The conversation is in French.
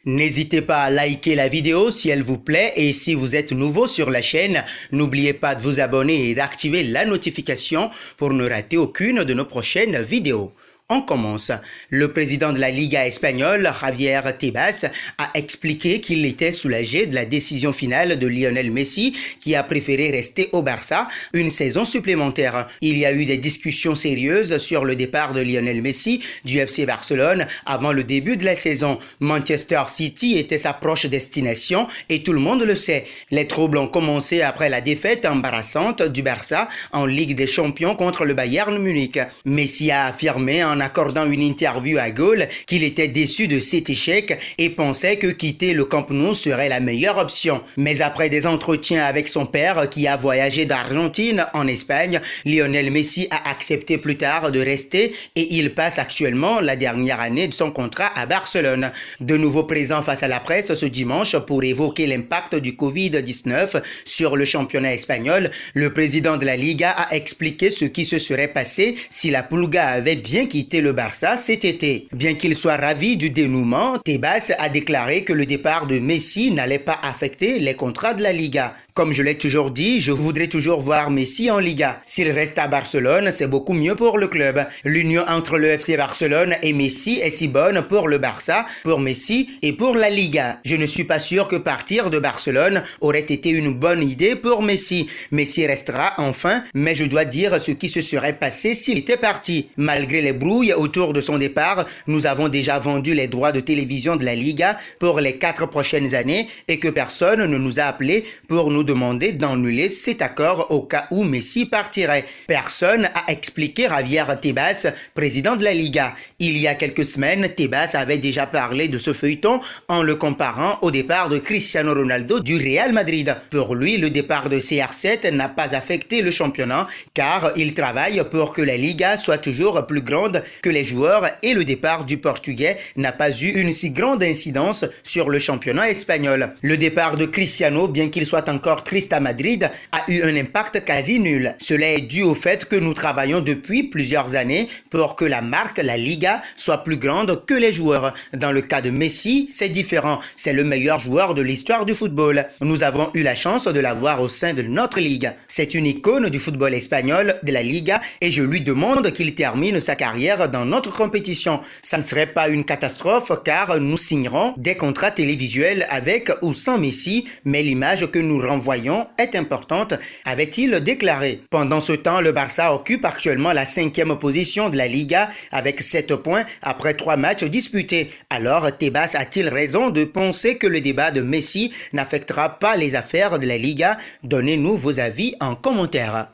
N'hésitez pas à liker la vidéo si elle vous plaît et si vous êtes nouveau sur la chaîne, n'oubliez pas de vous abonner et d'activer la notification pour ne rater aucune de nos prochaines vidéos. On commence. Le président de la Liga espagnole, Javier Tebas, a expliqué qu'il était soulagé de la décision finale de Lionel Messi, qui a préféré rester au Barça une saison supplémentaire. Il y a eu des discussions sérieuses sur le départ de Lionel Messi du FC Barcelone avant le début de la saison. Manchester City était sa proche destination et tout le monde le sait. Les troubles ont commencé après la défaite embarrassante du Barça en Ligue des Champions contre le Bayern Munich. Messi a affirmé en accordant une interview à Goal qu'il était déçu de cet échec et pensait que quitter le Camp Nou serait la meilleure option. Mais après des entretiens avec son père qui a voyagé d'Argentine en Espagne, Lionel Messi a accepté plus tard de rester et il passe actuellement la dernière année de son contrat à Barcelone. De nouveau présent face à la presse ce dimanche pour évoquer l'impact du Covid-19 sur le championnat espagnol, le président de la Liga a expliqué ce qui se serait passé si la Pulga avait bien quitté le Barça cet été. Bien qu'il soit ravi du dénouement, Tebas a déclaré que le départ de Messi n'allait pas affecter les contrats de la Liga. Comme je l'ai toujours dit, je voudrais toujours voir Messi en Liga. S'il reste à Barcelone, c'est beaucoup mieux pour le club. L'union entre le FC Barcelone et Messi est si bonne pour le Barça, pour Messi et pour la Liga. Je ne suis pas sûr que partir de Barcelone aurait été une bonne idée pour Messi. Messi restera enfin, mais je dois dire ce qui se serait passé s'il était parti. Malgré les brouilles autour de son départ, nous avons déjà vendu les droits de télévision de la Liga pour les 4 prochaines années et que personne ne nous a appelés pour nous demander d'annuler cet accord au cas où Messi partirait. Personne a expliqué Javier Tebas, président de la Liga. Il y a quelques semaines, Tebas avait déjà parlé de ce feuilleton en le comparant au départ de Cristiano Ronaldo du Real Madrid. Pour lui, le départ de CR7 n'a pas affecté le championnat car il travaille pour que la Liga soit toujours plus grande que les joueurs et le départ du Portugais n'a pas eu une si grande incidence sur le championnat espagnol. Le départ de Cristiano, bien qu'il soit encore triste à Madrid, a eu un impact quasi nul. Cela est dû au fait que nous travaillons depuis plusieurs années pour que la marque, la Liga, soit plus grande que les joueurs. Dans le cas de Messi, c'est différent. C'est le meilleur joueur de l'histoire du football. Nous avons eu la chance de l'avoir au sein de notre ligue. C'est une icône du football espagnol, de la Liga, et je lui demande qu'il termine sa carrière dans notre compétition. Ça ne serait pas une catastrophe car nous signerons des contrats télévisuels avec ou sans Messi, mais l'image que nous renvoyons est importante, avait-il déclaré. Pendant ce temps, le Barça occupe actuellement la 5e position de la Liga avec 7 points après 3 matchs disputés. Alors, Tebas a-t-il raison de penser que le débat de Messi n'affectera pas les affaires de la Liga? Donnez-nous vos avis en commentaire.